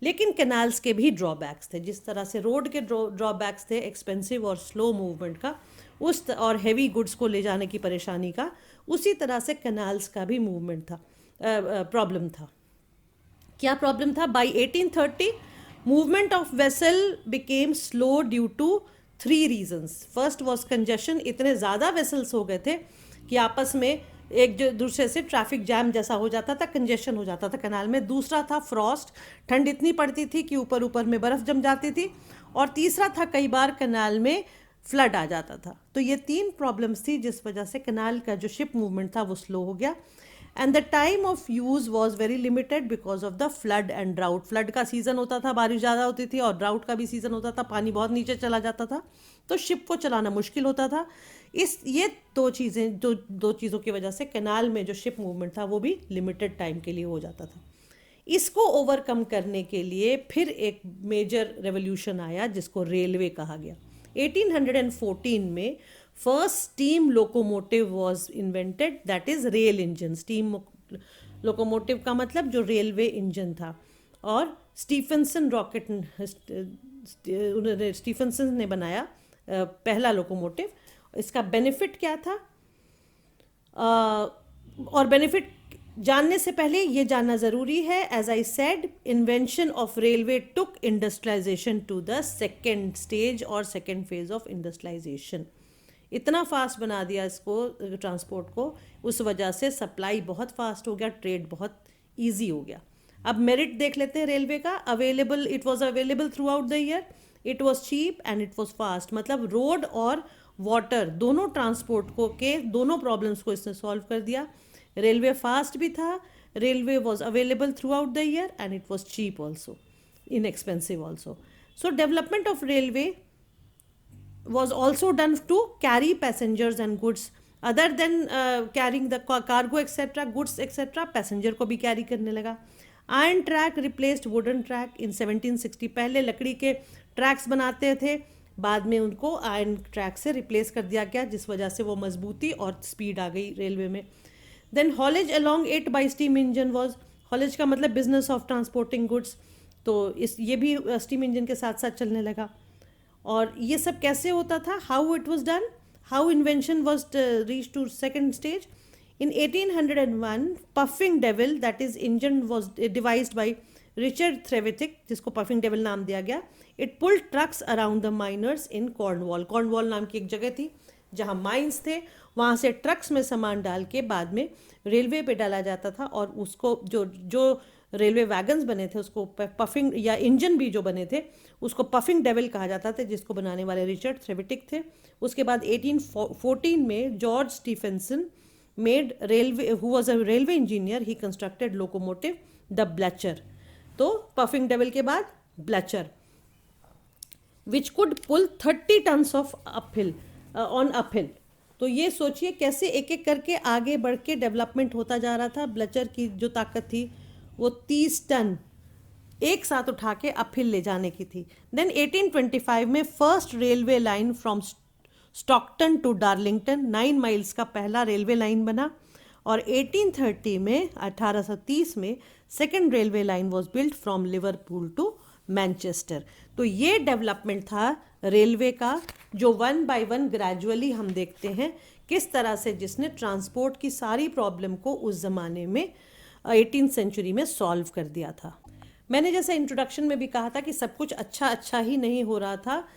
लेकिन कैनाल्स के भी ड्रॉबैक्स थे। जिस तरह से रोड के ड्रॉबैक्स थे एक्सपेंसिव और स्लो मूवमेंट का, और हैवी गुड्स को ले जाने की परेशानी का, उसी तरह से कैनाल्स का भी मूवमेंट था, प्रॉब्लम था। क्या प्रॉब्लम था? By 1830 movement of vessel became slow due to 3 reasons. First was congestion, इतने ज़्यादा वेसल्स हो गए थे कि आपस में एक जो दूसरे से ट्रैफिक जैम जैसा हो जाता था, कंजेशन हो जाता था कनाल में। दूसरा था फ्रॉस्ट, ठंड इतनी पड़ती थी कि ऊपर ऊपर में बर्फ़ जम जाती थी। और तीसरा था कई बार कनाल में फ्लड आ जाता था। तो ये 3 प्रॉब्लम्स थी जिस वजह से कनाल का जो शिप मूवमेंट था वो स्लो हो गया। And the time of use was very limited because of the flood and drought. Flood का सीज़न होता था, बारिश ज़्यादा होती थी, और ड्राउट का भी सीज़न होता था, पानी बहुत नीचे चला जाता था, तो शिप को चलाना मुश्किल होता था। ये दो चीज़ों की वजह से कनाल में जो शिप मूवमेंट था वो भी लिमिटेड टाइम के लिए हो जाता था। इसको ओवरकम करने के लिए फिर एक मेजर रेवोल्यूशन आया जिसको रेलवे कहा गया। 1814 में first steam locomotive was invented, that is rail engine. Steam locomotive का मतलब जो रेलवे इंजन था। और स्टीफनसन ने बनाया पहला लोकोमोटिव। इसका बेनिफिट क्या था? और बेनिफिट जानने से पहले ये जानना ज़रूरी है, as I said, invention of railway took industrialization to the second stage और सेकेंड फेज ऑफ इंडस्ट्रियलाइजेशन। इतना फास्ट बना दिया इसको, ट्रांसपोर्ट को, उस वजह से सप्लाई बहुत फास्ट हो गया, ट्रेड बहुत ईजी हो गया। अब मेरिट देख लेते हैं रेलवे का। Available, it was available throughout the year, it was cheap and it was fast. मतलब रोड और वाटर दोनों ट्रांसपोर्ट को के दोनों प्रॉब्लम्स को इसने सॉल्व कर दिया। रेलवे फास्ट भी था, railway was available throughout the year and it was cheap also, inexpensive also. So development of railway was also done to carry passengers and goods other than carrying the cargo etc, goods etc, passenger को भी carry करने लगा। Iron track replaced wooden track इन 1760। पहले लकड़ी के tracks बनाते थे, बाद में उनको आयरन ट्रैक से रिप्लेस कर दिया गया, जिस वजह से वो मजबूती और स्पीड आ गई रेलवे में। Then haulage along it by steam engine was, haulage का मतलब बिजनेस ऑफ ट्रांसपोर्टिंग गुड्स, तो ये भी स्टीम इंजन के साथ साथ चलने लगा। और ये सब कैसे होता था? How it was done, how invention was reach to second stage. In 1801 Puffing Devil, that is engine was devised by Richard Trevithick, जिसको पफिंग डेविल नाम दिया गया। It pull trucks around the miners in Cornwall. Cornwall नाम की एक जगह थी जहाँ माइंस थे, वहाँ से ट्रक्स में सामान डाल के बाद में रेलवे पे डाला जाता था। और उसको जो रेलवे वैगन्स बने थे उसको पफिंग, या इंजन भी जो बने थे उसको पफिंग डेविल कहा जाता था, जिसको बनाने वाले रिचर्ड थ्रेविटिक थे। उसके बाद 1814 में George Stephenson made railway, who was a railway engineer, he constructed locomotive the Blucher. तो पफिंग डेविल के बाद Blucher, which could pull 30 tons of uphill on uphill. तो ये सोचिए कैसे एक एक करके आगे बढ़ के डेवलपमेंट होता जा रहा था। ब्लचर की जो ताकत थी वो 30 टन एक साथ उठा के अपहिल ले जाने की थी। देन 1825 में first railway line from Stockton to Darlington, 9 miles का पहला रेलवे लाइन बना। और 1830 में 1830 में second railway line was built from Liverpool to Manchester. तो ये डेवलपमेंट था रेलवे का, जो 1 बाय 1 ग्रेजुअली हम देखते हैं किस तरह से जिसने ट्रांसपोर्ट की सारी प्रॉब्लम को उस ज़माने में 18th सेंचुरी में सॉल्व कर दिया था। मैंने जैसे इंट्रोडक्शन में भी कहा था कि सब कुछ अच्छा ही नहीं हो रहा था।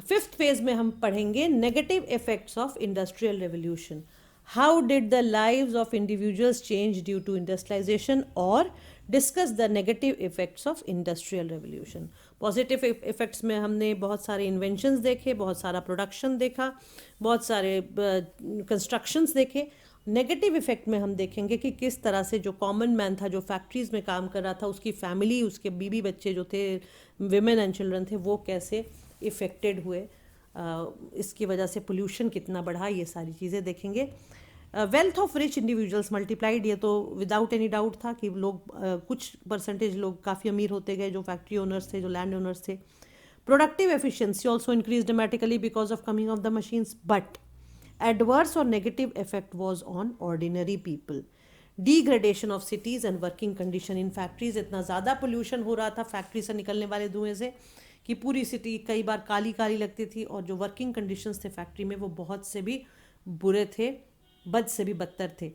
5th फेज में हम पढ़ेंगे negative effects of industrial revolution. How did the lives of individuals change due to industrialisation, और discuss the negative effects of industrial revolution. Positive effects में हमने बहुत सारे इन्वेंशंस देखे, बहुत सारा प्रोडक्शन देखा, बहुत सारे कंस्ट्रक्शंस देखे। नेगेटिव इफेक्ट में हम देखेंगे कि किस तरह से जो कॉमन मैन था, जो फैक्ट्रीज़ में काम कर रहा था, उसकी फैमिली, उसके बीवी बच्चे जो थे, विमेन एंड चिल्ड्रन थे, वो कैसे इफ़ेक्टेड हुए, इसकी वजह से पोल्यूशन कितना बढ़ा, ये सारी चीज़ें देखेंगे। Wealth of rich individuals multiplied, ये तो विदाउट एनी डाउट था कि लोग कुछ परसेंटेज लोग काफ़ी अमीर होते गए, जो फैक्ट्री ओनर्स थे, जो लैंड ओनर्स थे। Productive efficiency also increase dramatically because of coming of the machines, but adverse और negative effect was on ordinary people. Degradation of cities and working condition in factories. इतना ज़्यादा pollution हो रहा था factory से निकलने वाले धुएं से कि पूरी सिटी कई बार काली काली लगती थी, और जो वर्किंग कंडीशंस थे फैक्ट्री में वो बहुत से भी बुरे थे, बद से भी बदतर थे।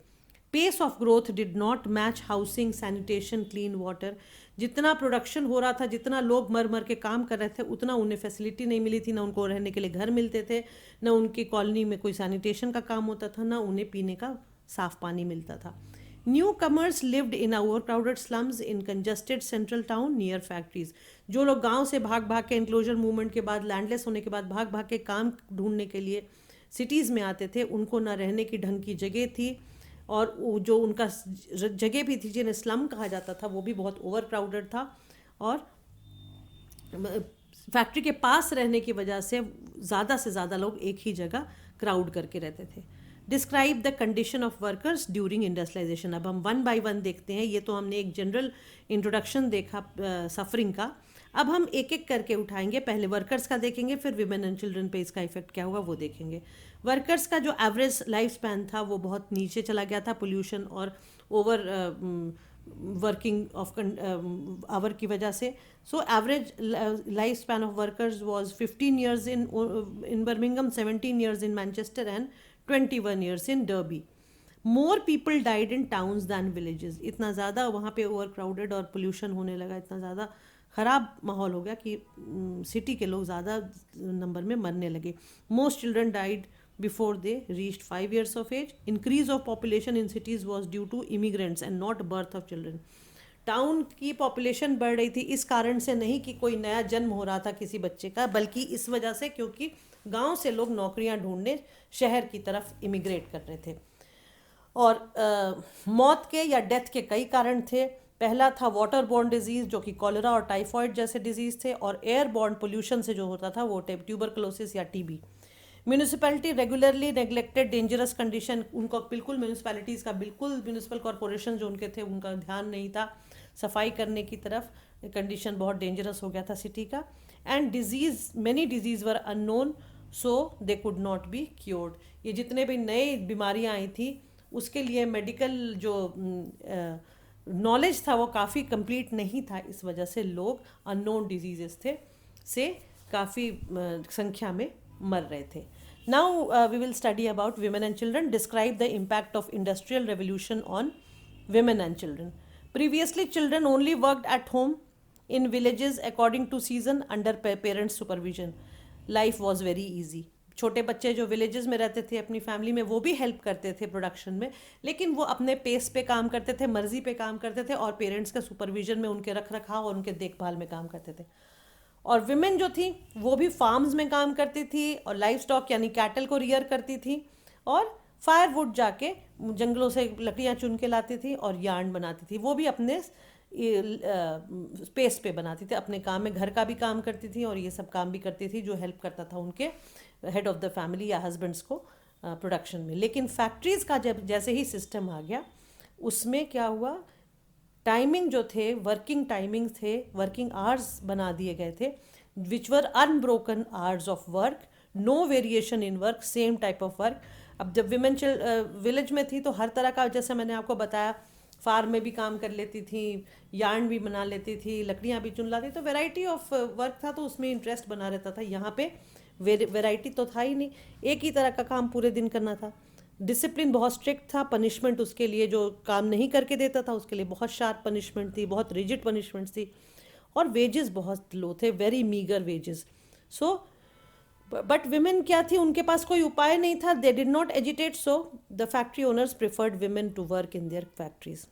Pace of growth did not match housing, sanitation, clean water. जितना प्रोडक्शन हो रहा था, जितना लोग मर मर के काम कर रहे थे, उतना उन्हें फैसिलिटी नहीं मिली थी। ना उनको रहने के लिए घर मिलते थे, ना उनकी कॉलोनी में कोई सैनिटेशन का काम होता था, ना उन्हें पीने का साफ पानी मिलता था। New commerce lived in over crowded slums in congested central town near factories. जो लोग गांव से भाग भाग के एनक्लोजर मूवमेंट के बाद, लैंडलेस होने के बाद भाग भाग के काम ढूंढने के लिए सिटीज़ में आते थे, उनको ना रहने की ढंग की जगह थी, और जो उनका जगह भी थी जिन्हें स्लम कहा जाता था वो भी बहुत ओवर क्राउडेड था, और फैक्ट्री के पास रहने की वजह से ज़्यादा से ज़्यादा लोग एक ही जगह क्राउड करके रहते थे। Describe the condition of workers during industrialization. अब हम वन बाय वन देखते हैं। ये तो हमने एक जनरल इंट्रोडक्शन देखा सफरिंग का। अब हम एक एक करके उठाएंगे। पहले वर्कर्स का देखेंगे, फिर विमेन एंड चिल्ड्रन पे इसका इफेक्ट क्या होगा वो देखेंगे। वर्कर्स का जो एवरेज लाइफ स्पैन था वो बहुत नीचे चला गया था पोल्यूशन और ओवर वर्किंग ऑफ आवर की वजह से। So average life span of workers was 15 years in Birmingham, 17 years in Manchester and 21 years in Derby. More people died in towns than villages. इतना ज़्यादा वहाँ पे ओवर क्राउडेड और pollution होने लगा, इतना ज़्यादा ख़राब माहौल हो गया कि सिटी के लोग ज़्यादा नंबर में मरने लगे। Most children died before they reached 5 years of age. Increase of population in cities was due to immigrants and not birth of children. Town की पॉपुलेशन बढ़ रही थी इस कारण से नहीं कि कोई नया जन्म हो रहा था किसी बच्चे का, बल्कि इस वजह से क्योंकि गांव से लोग नौकरियां ढूंढने शहर की तरफ इमिग्रेट कर रहे थे। और मौत के या डेथ के कई कारण थे। पहला था वाटर बॉर्न डिजीज़, जो कि कॉलेरा और टाइफॉइड जैसे डिजीज़ थे, और एयर बॉर्न पोल्यूशन से जो होता था वो ट्यूबरकुलोसिस या TB. Municipality regularly neglected dangerous condition. उनको बिल्कुल म्यूनिसिपैलिटीज़ का बिल्कुल म्यूनिसिपल कॉरपोरेशन जो उनके थे उनका ध्यान नहीं था सफाई करने की तरफ। कंडीशन बहुत डेंजरस हो गया था सिटी का। And disease, many disease were unknown so they could not be cured. ये जितने भी नई बीमारियां आई थी उसके लिए मेडिकल जो नॉलेज था वो काफ़ी कंप्लीट नहीं था, इस वजह से लोग अननोन डिजीजेस थे से काफ़ी संख्या में मर रहे थे। Now we will study about women and children. Describe the impact of industrial revolution on women and children. Previously children only worked at home in villages according to season under parents supervision. Life was very easy. छोटे बच्चे जो villages में रहते थे अपनी family में वो भी हेल्प करते थे प्रोडक्शन में, लेकिन वो अपने पेस पे काम करते थे, मर्जी पे काम करते थे, और पेरेंट्स का सुपरविजन में उनके रख रखाव और उनके देखभाल में काम करते थे। और विमेन जो थी वो भी फार्म्स में काम करती थी और लाइफ स्टॉक यानी कैटल को रियर करती थी, और फायरवुड जाके जंगलों से लकड़ियाँ चुन के लाती थी और यार्न बनाती थी। वो भी अपने स्पेस पे बनाती थी, अपने काम में घर का भी काम करती थी और ये सब काम भी करती थी जो हेल्प करता था उनके हेड ऑफ द फैमिली या हस्बैंड्स को प्रोडक्शन में। लेकिन फैक्ट्रीज़ का जब जैसे ही सिस्टम आ गया उसमें क्या हुआ, टाइमिंग जो थे, वर्किंग टाइमिंग थे, वर्किंग आवर्स बना दिए गए थे which were unbroken hours of work, no variation in work, same type of work. अब जब विमेन विलेज में थी तो हर तरह का, जैसे मैंने आपको बताया, फार्म में भी काम कर लेती थी, यार्न भी बना लेती थी, लकड़ियाँ भी चुन लाती, तो वैरायटी ऑफ वर्क था तो उसमें इंटरेस्ट बना रहता था। यहाँ पे वैरायटी तो था ही नहीं, एक ही तरह का काम पूरे दिन करना था। डिसिप्लिन बहुत स्ट्रिक्ट था, पनिशमेंट उसके लिए जो काम नहीं करके देता था उसके लिए बहुत शार्प पनिशमेंट थी, बहुत रिजिड पनिशमेंट्स थी, और वेजेस बहुत लो थे, very meagre wages. So but women क्या थी, उनके पास कोई उपाय नहीं था, they did not agitate, so the factory owners preferred women to work in their factories.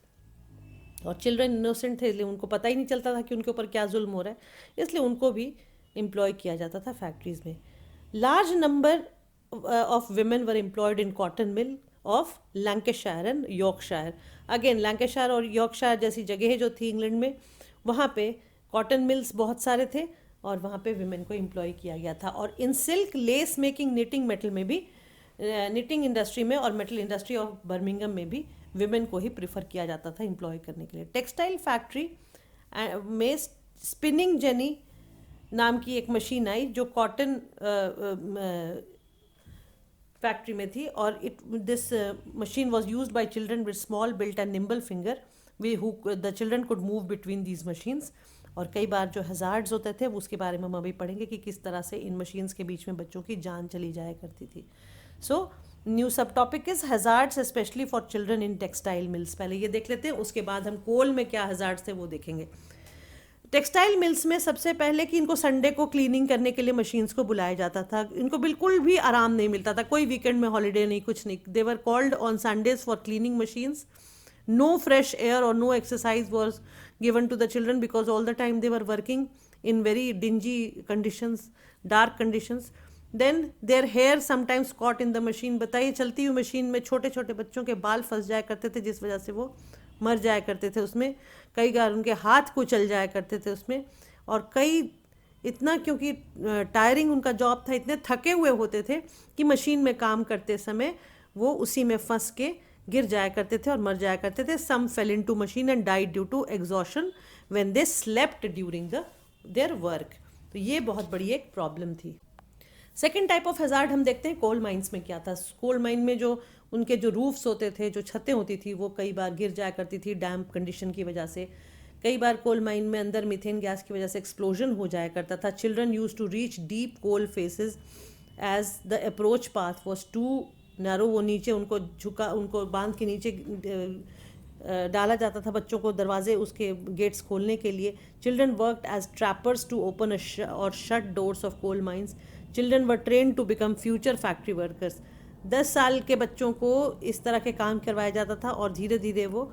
और चिल्ड्रन इनोसेंट थे इसलिए उनको पता ही नहीं चलता था कि उनके ऊपर क्या जुल्म हो रहा है, इसलिए उनको भी एम्प्लॉय किया जाता था फैक्ट्रीज में। Large number of women were employed in cotton mill of Lancashire and Yorkshire. Again Lancashire और यॉर्कशायर जैसी जगह जो थी इंग्लैंड में, वहाँ पे कॉटन मिल्स बहुत सारे थे और वहाँ पे विमेन को एम्प्लॉय किया गया था। और in silk, lace making, knitting, metal में भी, निटिंग इंडस्ट्री में और मेटल इंडस्ट्री ऑफ बर्मिंगम में भी विमेन को ही प्रिफर किया जाता था एम्प्लॉय करने के लिए। टेक्सटाइल फैक्ट्री में स्पिनिंग जेनी नाम की एक मशीन आई जो कॉटन फैक्ट्री में थी, और this machine was use by children with small built and nimble finger, we who the children could move between these machines. और कई बार जो हजार्ड्स होते थे उसके बारे में हम अभी पढ़ेंगे कि किस तरह से इन मशीन्स के बीच में बच्चों की जान चली जाया करती थी। सो न्यू सब topic is hazards specially for children in textile mills. पहले ये देख लेते हैं, उसके बाद हम कोल में क्या हजार्ड्स थे वो देखेंगे। टेक्सटाइल मिल्स में सबसे पहले कि इनको संडे को क्लीनिंग करने के लिए मशीन्स को बुलाया जाता था। इनको बिल्कुल भी आराम नहीं मिलता था, कोई वीकेंड में हॉलीडे नहीं, कुछ नहीं। They were called on Sundays for cleaning machines. No fresh air और no exercise was given to the children because all the time they were working in very dingy conditions, dark conditions. Then their hair sometimes caught in the machine. बताइए, चलती हुई machine में छोटे छोटे बच्चों के बाल फंस जाया करते थे, जिस वजह से वो मर जाया करते थे उसमें। कई बार उनके हाथ कुचल जाया करते थे उसमें। और कई इतना, क्योंकि टायरिंग उनका जॉब था, इतने थके हुए होते थे कि मशीन में काम करते समय वो उसी में फंस के गिर जाया करते थे और मर जाया करते थे। Some fell into machine and died due to exhaustion when they slept during their work. तो ये बहुत बड़ी एक प्रॉब्लम थी। सेकेंड टाइप ऑफ हजार्ड हम देखते हैं कोल माइंस में क्या था। कोल माइन में जो उनके जो रूफ्स होते थे, जो छतें होती थी, वो कई बार गिर जाया करती थी डैम्प कंडीशन की वजह से। कई बार कोल माइन में अंदर मीथेन गैस की वजह से एक्सप्लोजन हो जाया करता था। Children use to reach deep coal faces as the approach path was too narrow. वो नीचे उनको बांध के नीचे डाला जाता था बच्चों को, दरवाजे उसके गेट्स खोलने के लिए। Children worked as trappers to open और shut doors of coal mines. Children were train to become future factory workers. 10 साल के बच्चों को इस तरह के काम करवाया जाता था और धीरे धीरे वो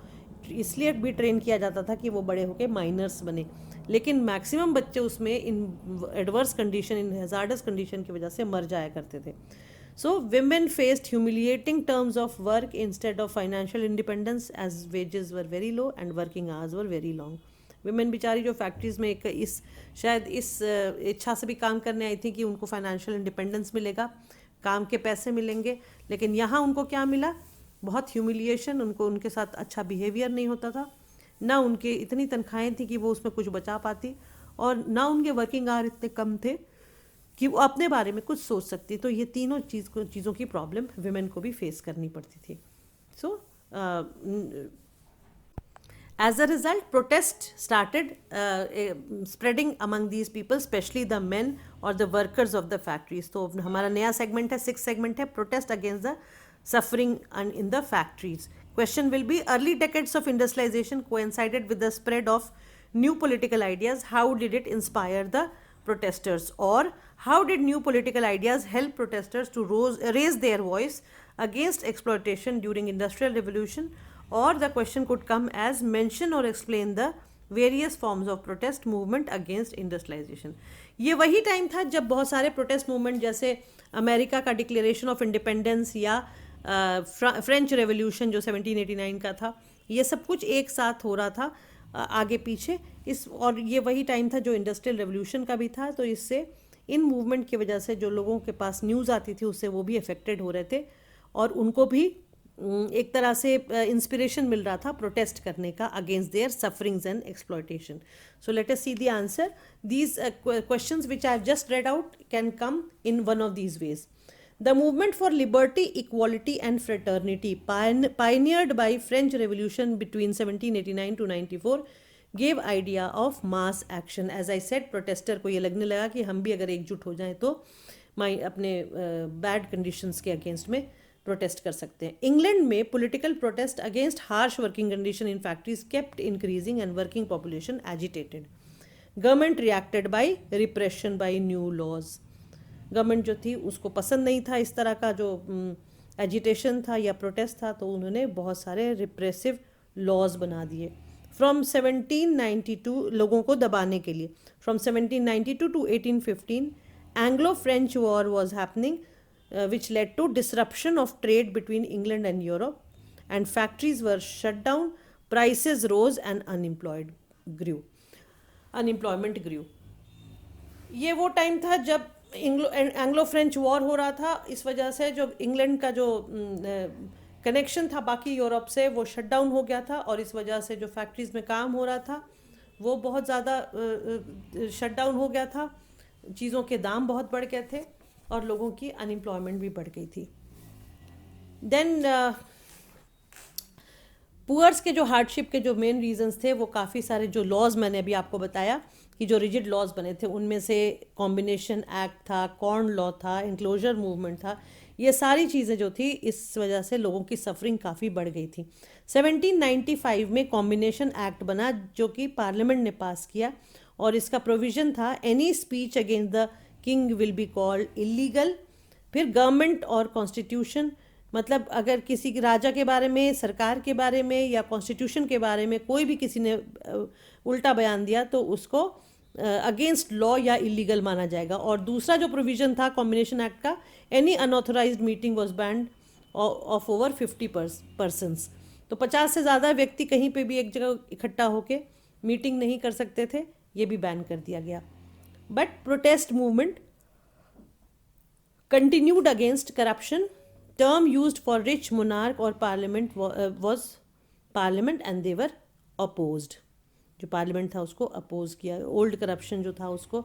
इसलिए भी ट्रेन किया जाता था कि वो बड़े होकर माइनर्स बने। लेकिन मैक्सिमम बच्चे उसमें इन एडवर्स कंडीशन, इन हैजार्डस कंडीशन की वजह से मर जाया करते थे। So women faced humiliating terms of work instead of financial independence as wages were very low and working hours were very long. Women बेचारी जो फैक्ट्रीज में शायद इस इच्छा से भी काम करने आई थी कि उनको फाइनेंशियल इंडिपेंडेंस मिलेगा, काम के पैसे मिलेंगे, लेकिन यहाँ उनको क्या मिला? बहुत ह्यूमिलिएशन। उनको उनके साथ अच्छा बिहेवियर नहीं होता था, ना उनके इतनी तनख्वाहें थी कि वो उसमें कुछ बचा पाती, और ना उनके वर्किंग आवर इतने कम थे कि वो अपने बारे में कुछ सोच सकती। तो ये तीनों चीज़ों की प्रॉब्लम विमेन को भी फेस करनी पड़ती थी। So as a result protest started spreading among these people, specially the men और the workers of the factories. तो हमारा नया सेगमेंट है, 6th सेगमेंट है, protest against the suffering in the factories. Question will be, early decades of industrialization coincided with the spread of new political ideas. How did it inspire the protesters, or how did new political ideas help protesters to raise their voice against exploitation during industrial revolution? Or the question could come as, mention or explain the various forms of protest movement against industrialization. ये वही time था जब बहुत सारे protest movement, जैसे America का declaration of independence या French revolution जो 1789 का था, ये सब कुछ एक साथ हो रहा था आगे पीछे और ये वही टाइम था जो इंडस्ट्रियल रेवोल्यूशन का भी था। तो इससे इन मूवमेंट की वजह से जो लोगों के पास न्यूज़ आती थी उससे वो भी अफेक्टेड हो रहे थे, और उनको भी एक तरह से इंस्पिरेशन मिल रहा था प्रोटेस्ट करने का against their sufferings and exploitation. So let us see the answer. These questions which I have just red out can come in one of these veg. The movement for liberty, equality and fraternity pioneered by French Revolution between 1789 to 94 gave idea of mass action. As I said, protester को ये लगने लगा कि हम भी अगर एकजुट हो जाएं तो अपने bad conditions के against में protest कर सकते हैं. England में political protest against harsh working condition in factories kept increasing and working population agitated. Government reacted by repression by new laws. Government जो थी उसको पसंद नहीं था इस तरह का जो एजिटेशन था या प्रोटेस्ट था, तो उन्होंने बहुत सारे रिप्रेसिव लॉज बना दिए फ्रॉम 1792 लोगों को दबाने के लिए. From 1792 to 1815 Anglo French war was happening which led to disruption of trade between England and Europe, and factories were shut down, prices rose and unemployment grew. ये वो टाइम था जब एंग्लो फ्रेंच वॉर हो रहा था. इस वजह से जो इंग्लैंड का जो कनेक्शन था बाकी यूरोप से वो शट डाउन हो गया था, और इस वजह से जो फैक्ट्रीज़ में काम हो रहा था वो बहुत ज़्यादा शट डाउन हो गया था. चीज़ों के दाम बहुत बढ़ गए थे और लोगों की अनएम्प्लॉयमेंट भी बढ़ गई थी. देन पुअर्स के जो हार्डशिप के जो मेन रीजंस थे वो काफ़ी सारे जो लॉज मैंने अभी आपको बताया कि जो रिजिड लॉज बने थे उनमें से कॉम्बिनेशन एक्ट था, कॉर्न लॉ था, इंक्लोजर मूवमेंट था, ये सारी चीज़ें जो थी इस वजह से लोगों की सफरिंग काफ़ी बढ़ गई थी। 1795 में कॉम्बिनेशन एक्ट बना जो कि पार्लियामेंट ने पास किया और इसका प्रोविज़न था any speech against the king will be called illegal. फिर गवर्नमेंट और कॉन्स्टिट्यूशन, मतलब अगर किसी राजा के बारे में, सरकार के बारे में या कॉन्स्टिट्यूशन के बारे में कोई भी किसी ने उल्टा बयान दिया तो उसको अगेंस्ट लॉ या इलीगल माना जाएगा। और दूसरा जो प्रोविज़न था कॉम्बिनेशन एक्ट का, any unauthorised meeting was band of over 50 persons. तो 50 से ज़्यादा व्यक्ति कहीं पे भी एक जगह इकट्ठा होके मीटिंग नहीं कर सकते थे, ये भी बैन कर दिया गया। But protest movement continued against corruption, term used for rich monarch or parliament was parliament and they were opposed। जो पार्लियामेंट था उसको अपोज किया। ओल्ड करप्शन जो था उसको,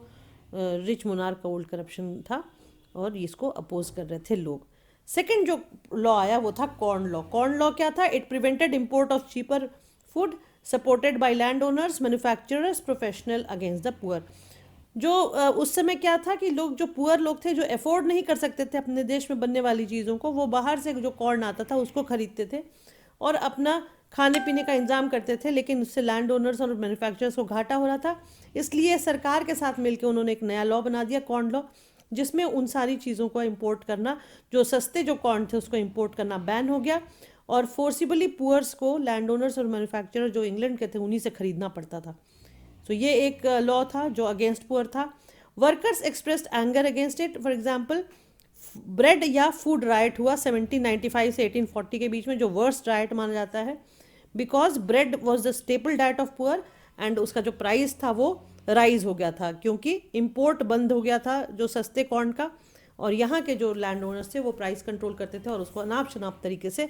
रिच मोनार्क का ओल्ड करप्शन था और इसको अपोज कर रहे थे लोग। सेकंड जो लॉ आया वो था कॉर्न लॉ। कॉर्न लॉ क्या था? It prevented import of cheaper food supported by land owners, manufacturers, professional against the poor. जो उस समय क्या था कि लोग, जो पुअर लोग थे, जो अफोर्ड नहीं कर सकते थे अपने देश में बनने वाली चीज़ों को, वो बाहर से जो कॉर्न आता था उसको खरीदते थे और अपना खाने पीने का इंतजाम करते थे, लेकिन उससे लैंड ओनर्स और मैन्युफैक्चरर्स को घाटा हो रहा था। इसलिए सरकार के साथ मिलकर उन्होंने एक नया लॉ बना दिया, कॉर्न लॉ, जिसमें उन सारी चीज़ों को इंपोर्ट करना, जो सस्ते जो कॉर्न थे उसको इंपोर्ट करना बैन हो गया और फोर्सिबली पुअर्स को लैंड ओनर्स और मैन्युफैक्चरर जो इंग्लैंड के थे उन्हीं से खरीदना पड़ता था। तो ये एक लॉ था जो अगेंस्ट पुअर था। Workers expressed anger against it. For example bread या फूड राइट हुआ 1795 से 1840 के बीच में, जो वर्स्ट राइट माना जाता है, because bread was the staple diet of poor and उसका जो प्राइस था वो राइज हो गया था क्योंकि इम्पोर्ट बंद हो गया था जो सस्ते कॉर्न का, और यहाँ के जो लैंड ओनर्स थे वो प्राइस कंट्रोल करते थे और उसको अनाप शनाप तरीके से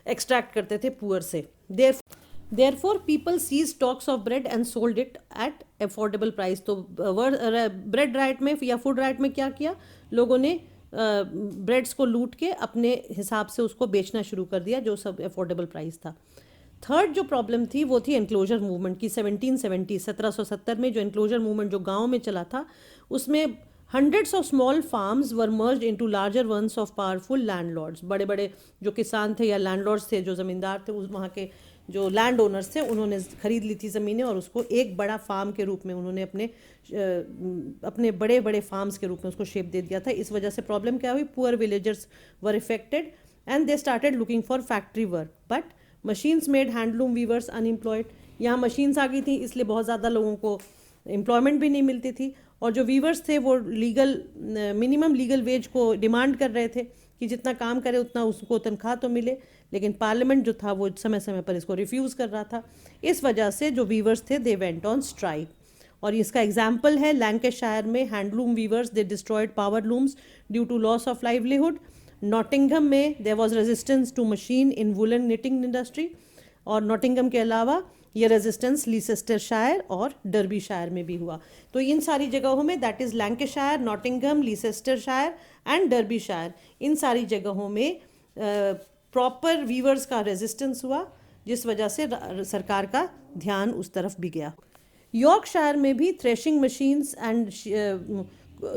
एक्सट्रैक्ट करते थे पुअर से। Therefore, people seized stocks of bread and sold it at affordable price। तो ब्रेड राइट में या फूड राइट में क्या किया, लोगों ने ब्रेड्स को लूट के अपने हिसाब से उसको बेचना शुरू कर दिया जो सब अफोर्डेबल प्राइस था। थर्ड जो प्रॉब्लम थी वो थी एनक्लोजर मूवमेंट की। 1770 में जो एनक्लोजर मूवमेंट जो गाँव में चला था, उसमें hundreds of small farms were merged into larger ones of powerful landlords. बड़े बड़े जो किसान थे या लैंडलॉर्ड्स थे, जो ज़मींदार थे, उस वहाँ के जो लैंड ओनर्स थे, उन्होंने खरीद ली थी ज़मीनें और उसको एक बड़ा फार्म के रूप में उन्होंने अपने बड़े बड़े फार्म्स के रूप में उसको शेप दे दिया था। इस वजह से प्रॉब्लम क्या हुई, poor villagers were affected and they started looking for factory work, but machines made handloom weavers unemployed. यहाँ मशीन्स आ गई थी इसलिए बहुत ज़्यादा लोगों को एम्प्लॉयमेंट भी नहीं मिलती थी और जो वीवर्स थे वो मिनिमम लीगल वेज को डिमांड कर रहे थे कि जितना काम करे उतना उसको तनख्वाह तो मिले, लेकिन पार्लियामेंट जो था वो समय समय पर इसको रिफ्यूज़ कर रहा था। इस वजह से जो वीवर्स थे दे वेंट ऑन स्ट्राइक, और इसका एग्जाम्पल है लैंकाशायर में handloom weavers they destroyed power looms due to loss of livelihood. Nottingham में there was resistance to machine in woollen knitting industry, और नॉटिंघम के अलावा ये रेजिस्टेंस लीसेस्टरशायर और डर्बीशायर में भी हुआ। तो इन सारी जगहों में, that is Lancashire, Nottingham, Leicestershire and Derbyshire, इन सारी जगहों में प्रॉपर वीवर्स का रेजिस्टेंस हुआ जिस वजह से सरकार का ध्यान उस तरफ भी गया। यॉर्कशायर में भी थ्रेशिंग मशीन्स एंड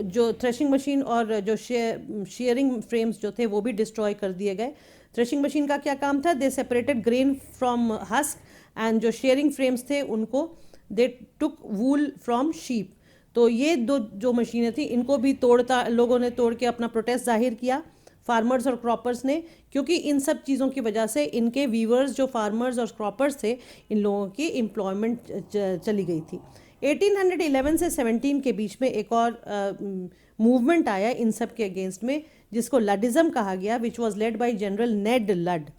जो थ्रेशिंग मशीन और जो शेयरिंग फ्रेम्स जो थे वो भी डिस्ट्रॉय कर दिए गए। थ्रेशिंग मशीन का क्या काम था, दे separated grain from husk, and जो शेयरिंग फ्रेम्स थे उनको दे टुक वूल फ्रॉम शीप। तो ये दो जो मशीनें थी इनको भी लोगों ने तोड़ के अपना प्रोटेस्ट जाहिर किया, फार्मर्स और क्रॉपर्स ने, क्योंकि इन सब चीज़ों की वजह से इनके वीवर्स जो फार्मर्स और क्रॉपर्स थे, इन लोगों की एम्प्लॉयमेंट चली गई थी। 1811 से 17 के बीच में एक और मूवमेंट आया इन सब के अगेंस्ट में जिसको लडिज्म कहा गया, which was led by General Ned Ludd.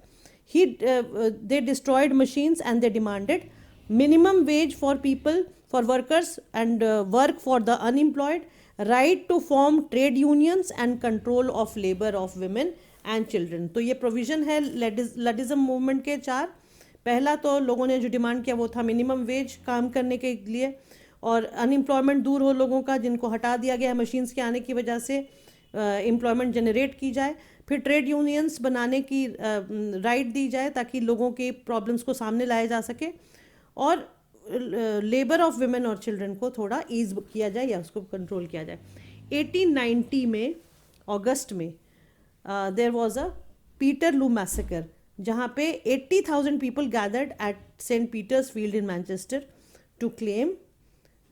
they destroyed machines and they demanded minimum wage for people, for workers and work for the unemployed, right to form trade unions and control of labor of women and children। तो ये provision है लडिज्म movement के चार। पहला तो लोगों ने जो डिमांड किया वो था मिनिमम वेज काम करने के लिए, और अनएम्प्लॉयमेंट दूर हो लोगों का जिनको हटा दिया गया है मशीन्स के आने की वजह से, एम्प्लॉयमेंट जनरेट की जाए, फिर ट्रेड यूनियंस बनाने की राइट दी जाए ताकि लोगों के प्रॉब्लम्स को सामने लाया जा सके, और लेबर ऑफ वुमेन और चिल्ड्रन को थोड़ा ईज किया जाए या उसको कंट्रोल किया जाए। 1890 में अगस्त में there was a Peterloo massacre, जहाँ पे 80,000 people gathered at Saint Peter's field in Manchester to claim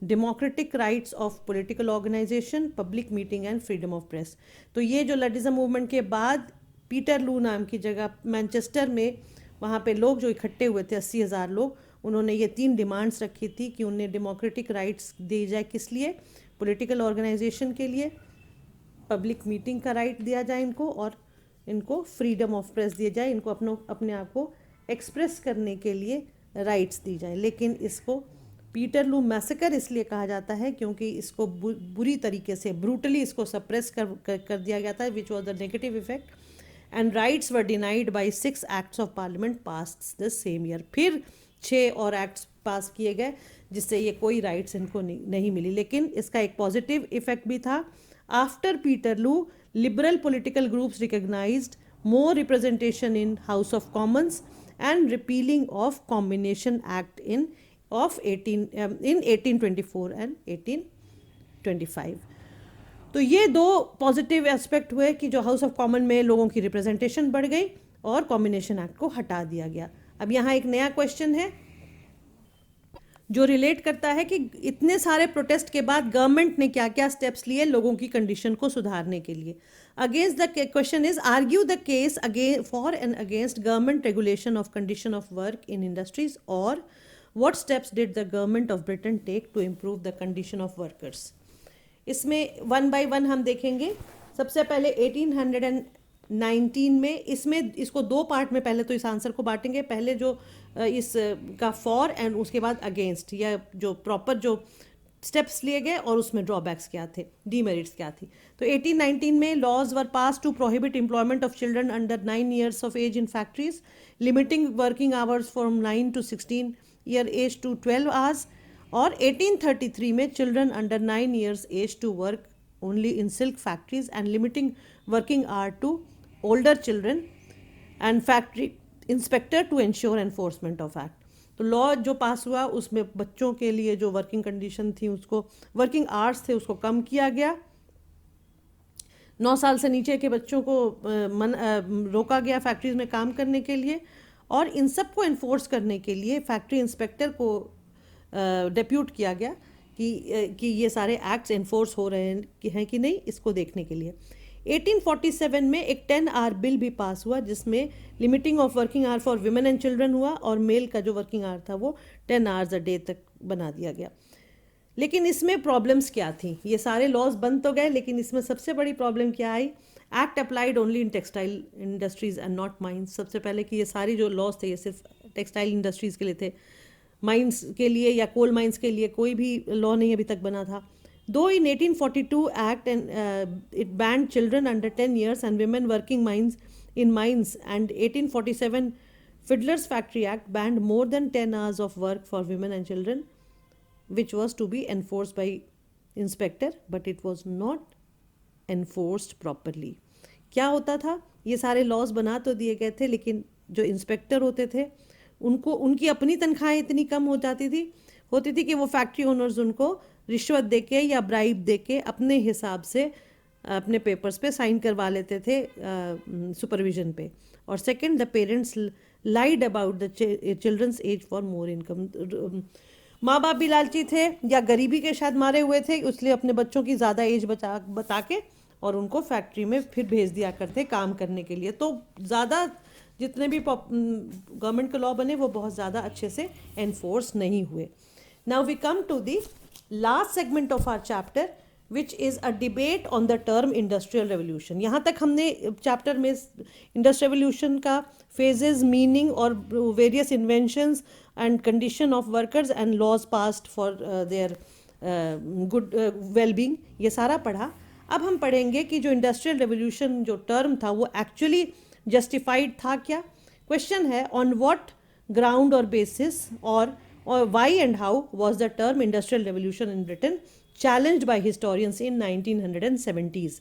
democratic rights of political organization, public meeting and freedom of press. तो ये जो लडिज्म मूवमेंट के बाद पीटरलू नाम की जगह मैनचेस्टर में, वहाँ पे लोग जो इकट्ठे हुए थे 80,000 लोग, उन्होंने ये 3 डिमांड्स रखी थी कि उन्हें डेमोक्रेटिक राइट्स दी जाए, किस लिए, पॉलिटिकल ऑर्गेनाइजेशन के लिए, पब्लिक मीटिंग का राइट दिया जाए इनको, और इनको फ्रीडम ऑफ प्रेस दिया जाए, इनको अपने आप को एक्सप्रेस करने के लिए राइट्स दी जाए। लेकिन इसको पीटरलू मैसेकर इसलिए कहा जाता है क्योंकि इसको बुरी तरीके से ब्रूटली इसको सप्रेस कर दिया गया था, which was the negative effect, and rights were denied by 6 acts of parliament pass the same year. फिर 6 और एक्ट्स पास किए गए जिससे ये कोई राइट्स इनको नहीं मिली। लेकिन इसका एक पॉजिटिव इफेक्ट भी था। After Peterloo, liberal political groups recognized more representation in House of Commons and repealing of Combination Act in 1824 and 1825। तो ये 2 पॉजिटिव एस्पेक्ट हुए कि जो हाउस ऑफ कॉमन में लोगों की रिप्रेजेंटेशन बढ़ गई और कॉम्बिनेशन एक्ट को हटा दिया गया। अब यहाँ एक नया क्वेश्चन है जो रिलेट करता है कि इतने सारे प्रोटेस्ट के बाद गवर्नमेंट ने क्या क्या स्टेप्स लिए लोगों की कंडीशन को सुधारने के लिए। Against the question is argue the case for and against government regulation of condition of work in industries, और what steps did the government of Britain take to improve the condition of workers. इसमें 1 bye 1 हम देखेंगे। सबसे पहले 1819 में, इसको 2 part में पहले तो इस आंसर को बांटेंगे। पहले जो इस का फॉर एंड उसके बाद अगेंस्ट, या जो प्रॉपर जो स्टेप्स लिए गए और उसमें ड्रॉबैक्स क्या थे, डीमेरिट्स क्या थी। तो 1819 में laws were pass to prohibit employment of children under 9 years of age in factories, limiting working hours from 9 to 16 year age to 12 hours। और 1833 में children under 9 years age to work only in silk factories and limiting working hour to older children and factory inspector to ensure enforcement of act. तो law जो pass हुआ उसमें बच्चों के लिए जो वर्किंग कंडीशन थी, उसको वर्किंग आवर्स थे उसको कम किया गया। 9 साल से नीचे के बच्चों को रोका गया फैक्ट्रीज में काम करने के लिए, और इन सब को इन्फोर्स करने के लिए फैक्ट्री इंस्पेक्टर को डेप्यूट किया गया कि ये सारे एक्ट्स इन्फोर्स हो रहे हैं कि नहीं, इसको देखने के लिए। 1847 में एक 10 hour बिल भी पास हुआ जिसमें limiting of working hour for women and children हुआ, और मेल का जो वर्किंग आवर था वो 10 hours a day तक बना दिया गया। लेकिन इसमें प्रॉब्लम्स क्या थी, ये सारे लॉज बन तो गए लेकिन इसमें सबसे बड़ी प्रॉब्लम क्या आई, act applied only in textile industries and not mines. सबसे पहले कि ये सारी जो लॉज थे ये सिर्फ टेक्सटाइल इंडस्ट्रीज़ के लिए थे, माइंस के लिए या कोल माइंस के लिए कोई भी लॉ नहीं अभी तक बना था। Though in 1842 Act and it banned children under 10 years and women working in mines, and 1847 Fiddler's Factory Act banned more than 10 hours of work for women and children, which was to be enforced by inspector, but it was not enforced properly. क्या होता था, ये सारे laws बना तो दिए गए थे लेकिन जो इंस्पेक्टर होते थे उनकी अपनी तनख्वाहें इतनी कम होती थी कि वो फैक्ट्री ओनर्स उनको रिश्वत देके या ब्राइब देके अपने हिसाब से अपने पेपर्स पे साइन करवा लेते थे सुपरविजन पे। और second, the parents lied about the children's age for more income. माँ बाप भी लालची थे या गरीबी के शायद मारे हुए थे, इसलिए अपने बच्चों की ज़्यादा एज बता के और उनको फैक्ट्री में फिर भेज दिया करते काम करने के लिए। तो ज़्यादा जितने भी गवर्नमेंट के लॉ बने वो बहुत ज़्यादा अच्छे से एनफोर्स नहीं हुए। Now we come to the last segment of our chapter which is a debate on the term industrial revolution. यहाँ तक हमने चैप्टर में इंडस्ट्रियल रेवोल्यूशन का फेजेस, मीनिंग और various inventions and condition of workers and laws passed for their good wellbeing, ये सारा पढ़ा। अब हम पढ़ेंगे कि जो इंडस्ट्रियल रेवोल्यूशन जो टर्म था वो एक्चुअली जस्टिफाइड था क्या। क्वेश्चन है, ऑन व्हाट ग्राउंड और बेसिस और why and how was the term industrial revolution in Britain challenged by historians in 1970s।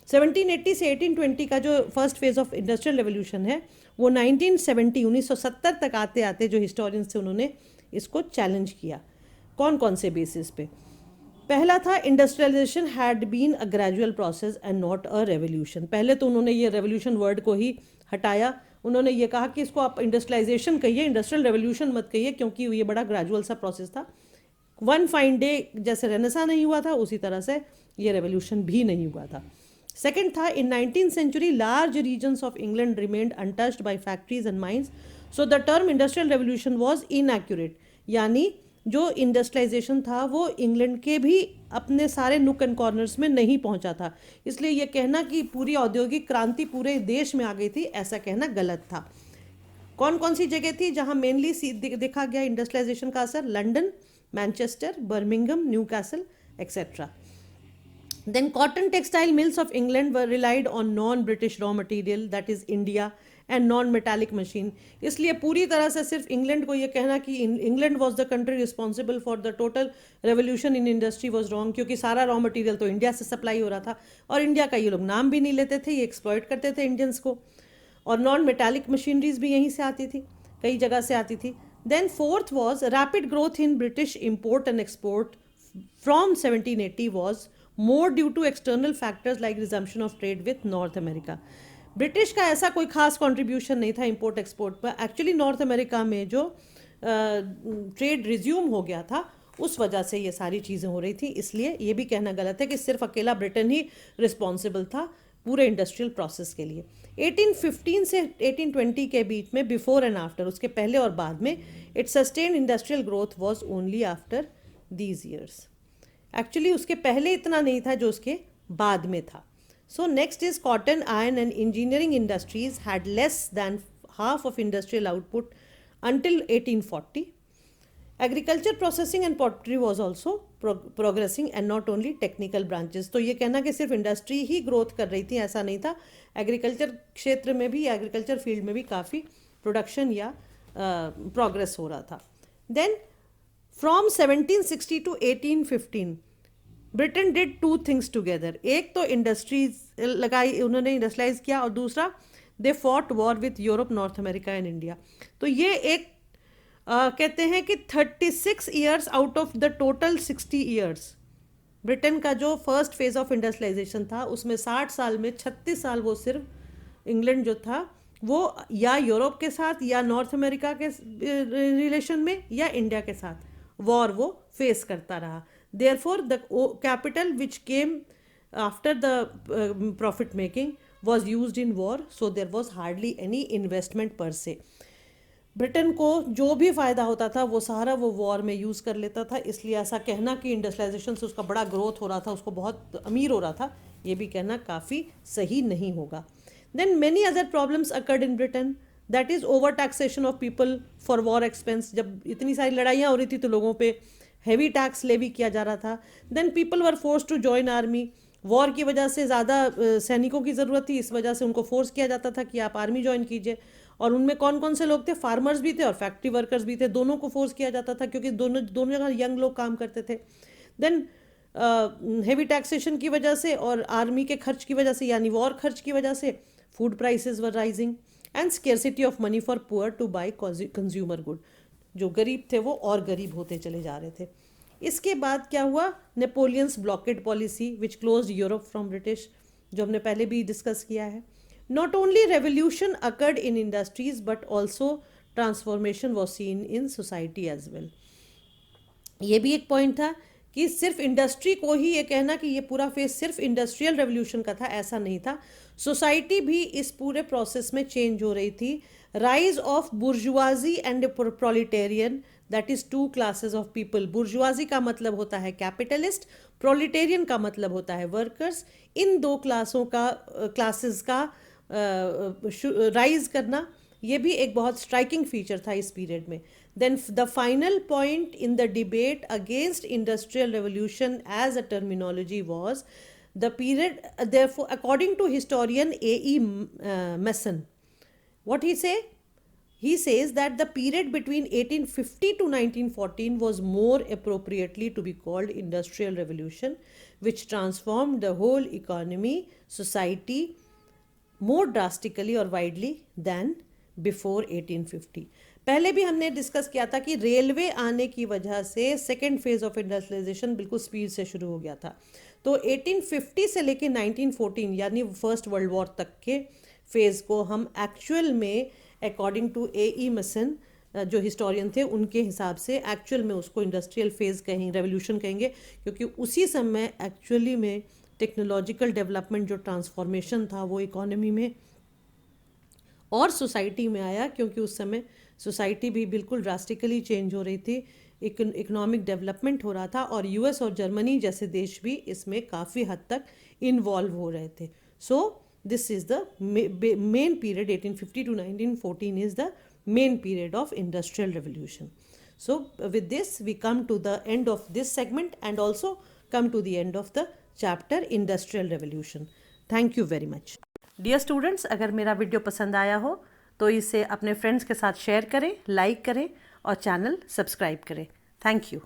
1780 से 1820 का जो first phase of industrial revolution है वो 1970 तक आते आते जो हिस्टोरियंस थे उन्होंने इसको चैलेंज किया। कौन कौन से बेसिस पे? पहला था industrialization had been a gradual process and not a revolution. पहले तो उन्होंने ये रेवोल्यूशन वर्ड को ही हटाया, उन्होंने ये कहा कि इसको आप इंडस्ट्रियलाइजेशन कहिए, इंडस्ट्रियल रेवोल्यूशन मत कहिए, क्योंकि ये बड़ा ग्रेजुअल सा प्रोसेस था। वन फाइन डे जैसे रेनेसा नहीं हुआ था उसी तरह से ये रेवोल्यूशन भी नहीं हुआ था। सेकेंड था in 19th century large regions of England remained untouched by factories and mines, so the term industrial revolution was inaccurate. यानी जो इंडस्ट्रियलाइजेशन था वो इंग्लैंड के भी अपने सारे नुक एंड कॉर्नर्स में नहीं पहुंचा था, इसलिए यह कहना कि पूरी औद्योगिक क्रांति पूरे देश में आ गई थी, ऐसा कहना गलत था। कौन कौन सी जगह थी जहां मेनली देखा गया इंडस्ट्रियलाइजेशन का असर? London, Manchester, Birmingham, Newcastle etcetera. Then cotton textile mills of England were relied on non-British raw material, that is India, and non-metallic machine. इसलिए पूरी तरह से सिर्फ इंग्लैंड को ये कहना कि England was the country responsible for the total revolution in industry was wrong, क्योंकि सारा रॉ मटेरियल तो इंडिया से सप्लाई हो रहा था और इंडिया का ये लोग नाम भी नहीं लेते थे, ये एक्सप्लॉइट करते थे इंडियंस को। और नॉन मेटालिक मशीनरीज भी यहीं से आती थी, कई जगह से आती थी। Then fourth was rapid growth in British import and export from 1780 was more due to external factors like resumption of trade with North America. British का ऐसा कोई खास कंट्रीब्यूशन नहीं था इंपोर्ट एक्सपोर्ट पर, एक्चुअली नॉर्थ अमेरिका में जो trade resume हो गया था उस वजह से ये सारी चीज़ें हो रही थी, इसलिए ये भी कहना गलत है कि सिर्फ अकेला ब्रिटेन ही रिस्पॉन्सिबल था पूरे इंडस्ट्रियल प्रोसेस के लिए। 1815 से 1820 के बीच में बिफोर एंड आफ्टर, उसके पहले और बाद में, it sustain industrial growth was only after these years. Actually उसके पहले इतना नहीं था जो उसके बाद में था। So next is cotton, iron and engineering industries had less than half of industrial output until 1840। Agriculture, processing and pottery was also progressing and not only technical branches. तो ये कहना कि सिर्फ इंडस्ट्री ही ग्रोथ कर रही थी ऐसा नहीं था, एग्रीकल्चर क्षेत्र में भी, एग्रीकल्चर फील्ड में भी काफ़ी प्रोडक्शन या प्रोग्रेस हो रहा था। Then from 1760 to 1815 Britain did two things together. एक तो इंडस्ट्रीज लगाई उन्होंने, इंडस्ट्रियलाइज किया, और दूसरा they fought war with Europe, North America and India. तो ये एक कहते हैं कि 36 years out of the total 60 years Britain का जो फर्स्ट फेज ऑफ इंडस्ट्रियलाइजेशन था उसमें 60 साल में 36 साल वो सिर्फ इंग्लैंड जो था वो या यूरोप के साथ या नॉर्थ अमेरिका के रिलेशन में या इंडिया के साथ वॉर वो फेस करता रहा। Therefore the capital which came after the profit making was used in war, so there was hardly any investment per se. Britain को जो भी फ़ायदा होता था वो सारा वो वॉर में यूज़ कर लेता था, इसलिए ऐसा कहना कि इंडस्ट्रियलाइजेशन से उसका बड़ा ग्रोथ हो रहा था, उसको बहुत अमीर हो रहा था, ये भी कहना काफ़ी सही नहीं होगा। Then many other problems occurred in Britain, that is over taxation of people for war expense. जब इतनी सारी लड़ाइयाँ हो रही थी तो लोगों पे हैवी टैक्स लेवी किया जा रहा था। Then people were force to join army, war की वजह से ज़्यादा सैनिकों की ज़रूरत थी, इस वजह से उनको फोर्स किया जाता था कि आप आर्मी ज्वाइन कीजिए। और उनमें कौन कौन से लोग थे? फार्मर्स भी थे और फैक्ट्री वर्कर्स भी थे, दोनों को फोर्स किया जाता था क्योंकि दोनों जगह यंग लोग काम करते थे। देन हेवी टैक्सेशन की वजह से और आर्मी के खर्च की वजह से, यानी वॉर खर्च की वजह से, food prices were rising and scarcity of money for poor two by consumer good. जो गरीब थे वो और गरीब होते चले जा रहे थे। इसके बाद क्या हुआ? Napoleon's blockade policy which closed Europe from British, जो हमने पहले भी डिस्कस किया है। Not only revolution occurred in industries but also transformation was seen in society as well. ये भी एक पॉइंट था कि सिर्फ इंडस्ट्री को ही ये कहना कि ये पूरा फेस सिर्फ इंडस्ट्रियल रेवोल्यूशन का था, ऐसा नहीं था। सोसाइटी भी इस पूरे प्रोसेस में चेंज हो रही थी। Rise of bourgeoisie and proletarian, that is two classes of people. Bourgeoisie का मतलब होता है कैपिटलिस्ट, प्रोलिटेरियन का मतलब होता है वर्कर्स। इन दो क्लासेस का राइज करना, ये भी एक बहुत स्ट्राइकिंग फीचर था इस पीरियड में। Then the final point in the debate against industrial revolution as a terminology was the period, therefore according to historian A.E. Mason, what he say? he says that the period between 1850 to 1914 was more appropriately to be called Industrial Revolution, which transformed the whole economy, society more drastically or widely than before 1850. पहले भी हमने discuss किया था कि railway आने की वजह से सेकेंड फेज ऑफ इंडस्ट्रियलाइजेशन बिल्कुल स्पीड से शुरू हो गया था. तो 1850 से लेके 1914 यानी फर्स्ट वर्ल्ड वॉर तक के फेज़ को हम एक्चुअल में अकॉर्डिंग टू ए.ई. मसन जो हिस्टोरियन थे उनके हिसाब से एक्चुअल में उसको इंडस्ट्रियल फेज़ कहेंगे, रेवोल्यूशन कहेंगे, क्योंकि उसी समय एक्चुअली में टेक्नोलॉजिकल डेवलपमेंट जो ट्रांसफॉर्मेशन था वो इकोनॉमी में और सोसाइटी में आया, क्योंकि उस समय सोसाइटी भी बिल्कुल ड्रास्टिकली चेंज हो रही थी, इकोनॉमिक डेवलपमेंट हो रहा था और यूएस और जर्मनी जैसे देश भी इसमें काफ़ी हद तक इन्वॉल्व हो रहे थे. सो this is the main period. 1850 to 1914 is the main period of industrial revolution. So with this we come to the end of this segment and also come to the end of the chapter industrial revolution. Thank you very much. Dear students, अगर मेरा video पसंद आया हो तो इसे अपने friends के साथ शेयर करें, लाइक करें और चैनल सब्सक्राइब करें. Thank you.